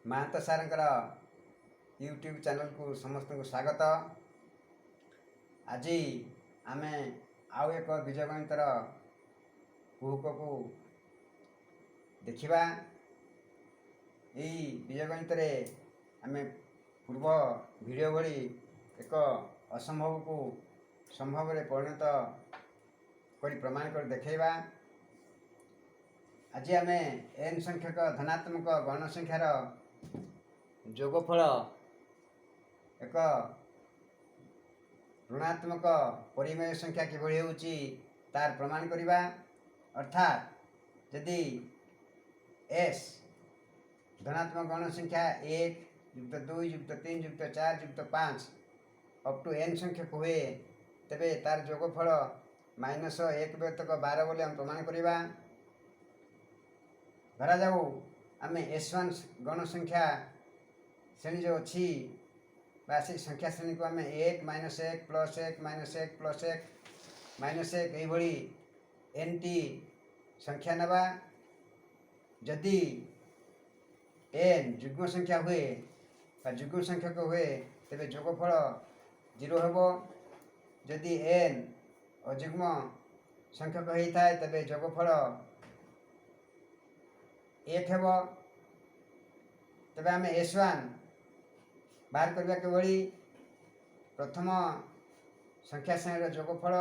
महांत सारंकर YouTube channel को समस्त को स्वागत। आज आम आउ एक बीजगणितर कुहुक को देखा। यही बीजगणित आम पूर्व वीडियो भली एक असंभव को संभव में परिणत कर प्रमाण कर देखा। आज आम एन संख्यक धनात्मक गण संख्यार जोगफल एक ऋणात्मक परिमेय संख्या किभली होउची तार प्रमाण करिबा। अर्थात यदि एस धनात्मक गण संख्या 1 युक्त 2 युक्त 3 युक्त 4 युक्त 5 अप टू एन संख्यक हुए तेबे तार जोगफल -1 व्यतक 12 बोली हम प्रमाण करिबा। धरा जाऊ आम S1 गण संख्या श्रेणी जो अच्छी से संख्या श्रेणी को आम 1 -1 + 1 -1 + 1 -1 यही एन टी संख्या नवा। जदि एन जुग्म संख्या हुए जुग्म संख्यक हुए तेरे जोगफल 0 हेबो। जदि एन अजुग्म संख्यक होता है तेरे जोगफल 1 हेबो। तेबे आम S1 बाहर करबा केवली प्रथम संख्या श्रेणी जोगफल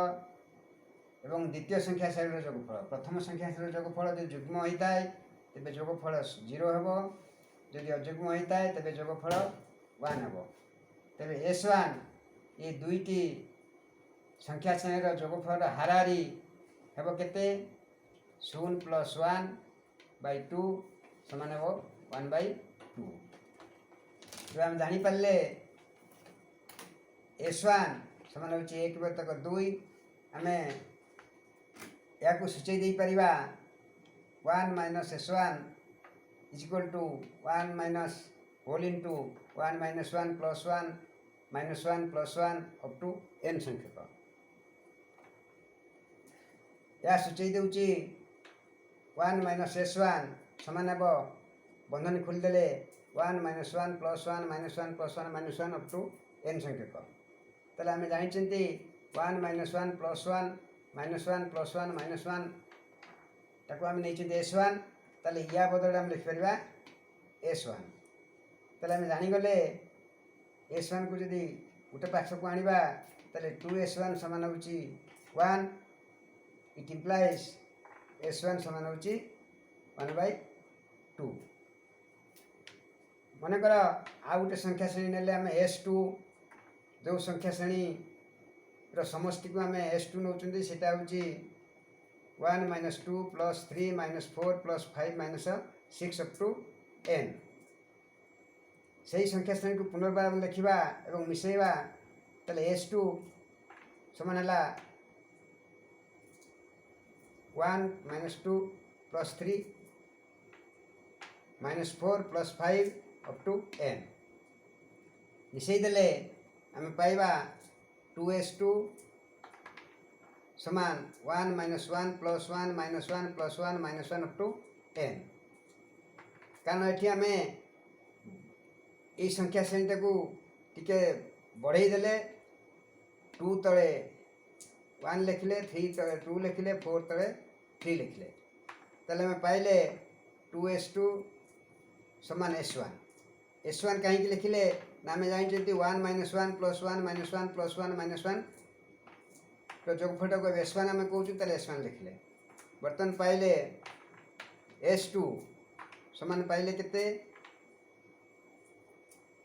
एवं द्वितीय संख्या श्रेणी जोगफल। प्रथम संख्या श्रेणी जोगफल जो जुग्म होता है तेबे जोगफल 0 हेबो। जदि अजुग्म होता है तेबे जोगफल 1 हेबो। तेबे S1 ये दुईटी संख्या श्रेणी जोगफल हाराहारी हेबो केते 0 + 1/2 समान हेबो 1/2। जो आम जानीपारे S1 समान हो 1 व्यतक 2 आम या सूचई दे पारिबा 1 - S1 = 1 - whole into 1 - 1 + 1 -1 + 1 up to n संख्यक। या सूचई देउची 1 - S1 समान हेबो बंधन खोलीदेले 1 - 1 + 1 -1 + 1 -1 अप टू n संख्यक। ताले आम जानिचंती 1 - 1 + 1 -1 + 1 -1 ताको आम नहीं S1। ताले या बदल आम लिख परिबा S1। ताले आम जानिगले S1 को जदि गोटे पार्श्व को आनिबा ताले 2S1 समान होउची 1। इट इम्प्लाइज S1 समान होउची 1/2। मनकर आ गोटे संख्या श्रेणी नेले आम S2 जो संख्या श्रेणी समष्टि को आम S2 नौचंदी सेटा होउची 1 - 2 + 3 - 4 + 5 - 6 अप टू n। सही संख्या श्रेणी को पुनर्बार लिखा और मिसेबा ताले S2 समान है 1 - 2 + 3 - 4 + 5 अप टू n। मिसेदेले आम पाइबा 2S2 समान 1 - 1 + 1 -1 + 1 -1 अप टू n। कारण ये आम ये संख्या श्रेणी को टिके बढ़ई देले 2 तले 1 लिखले 3 तले 2 लिखले 4 तले 3 लिखले ताले आम पाइले 2S2 समान S1। S1 कहीं लिखिले ना आम जानते 1 - 1 + 1 -1 + 1 -1 तो जोगफल को S1 आम कहूँ ताले S1 लिखले। बर्तमान पाइले S2 समान पाइले केते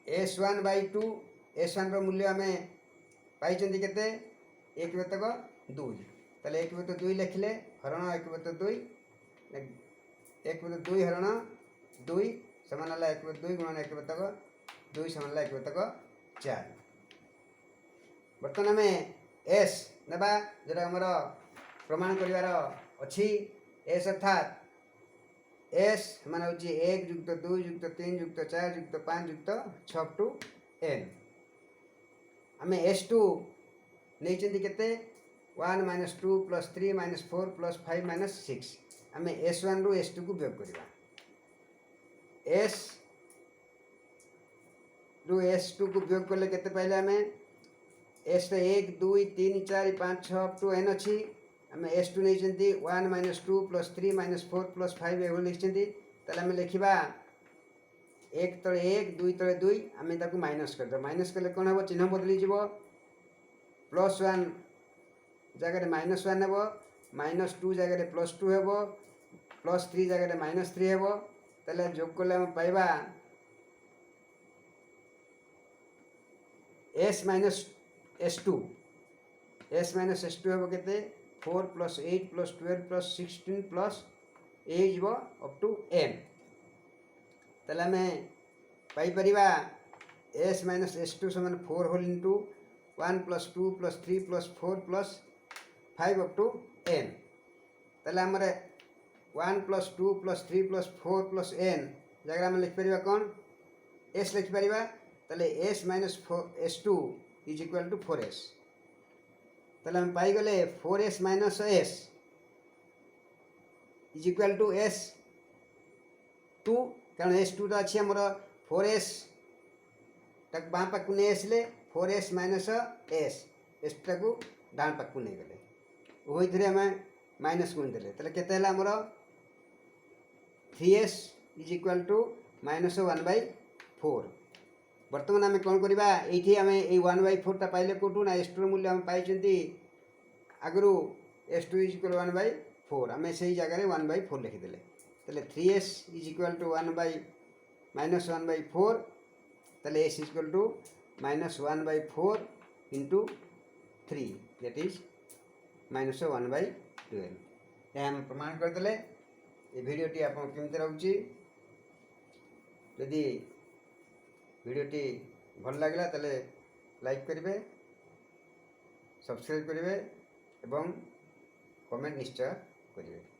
S1/2। S1 रो मूल्य आम पाई केते 1 व्यतक 2 ताले 1 व्यतक 2 लिखले हरण 1 व्यतक 2 1 व्यतक 2 हरण 2 समान है 1 व्यतक 2 गुणन 1 व्यतक 2 समान है 1 व्यतक 4। बर्तमान आम S नेबा जोटा आमर प्रमाण करिवार अछि। S अर्थात S मान होची 1 + 2 + 3 + 4 + 5 + 6 अप टू n। आम S2 नहीं केते 1 - 2 + 3 - 4 + 5 - 6 आम S1 रु S2 को वियोग करवा। S टू एस टू को वियोग कले केते पाइले आमे एस रे 1 2 3 4 5 6 अप टू एन अच्छी आम एस टू नहीं 1 माइनस 2 प्लस 3 माइनस 4 प्लस 5 एवं लिखी आम लिखा 1 तले 1 2 तले 2 आम ताको माइनस करदे माइनस कले कौन हम चिन्ह बदली जीव प्लस 1 जगह माइनस 1 हे माइनस 2 जगह प्लस 2 हे प्लस 3 जगह माइनस 3 हे तेल जोग कले आम पाइबा एस माइनस एस टू हम के 4 plus 8 plus 12 plus 16 plus 8 up to n तेल आम पाइपर एस माइनस एस टू समान 4 whole into 1 plus 2 plus 3 plus 4 plus 5 up to n तेल आम 1 plus 2 plus 3 plus 4 plus n जगह आम लिखिपर कौन एस लिखिपर तेल S minus S two is equal to 4s तेल आम पाईगले 4s minus S is equal to S two कारण एस टू अच्छी आमर 4s तक बाँ पाक नहीं आसले 4s माइनस एस एस टाक डाण पाक नहीं गले वही आम माइनस गुणिदेले तेल केते आमर 3s is equal to minus 1/4 बर्तमान आम कौन करवा ये आम ये 1/4 टा पाइले कौटू ना एस टू मूल्य आम पाई आगु एस टू इज इक्वल 1/4 आम से जगह 1/4 लिखिदेले तेल 3s is equal to 1 minus 1/4 तेल S is equal to minus 1/4 into 3 that is minus 1/12 यह आम प्रमाण करदे ये भिडटी आप केमती रोचे यदि भिडटी भल लगे तेल लाइक करेंगे सब्सक्राइब करेंगे एवं कमेंट निश्चय करेंगे।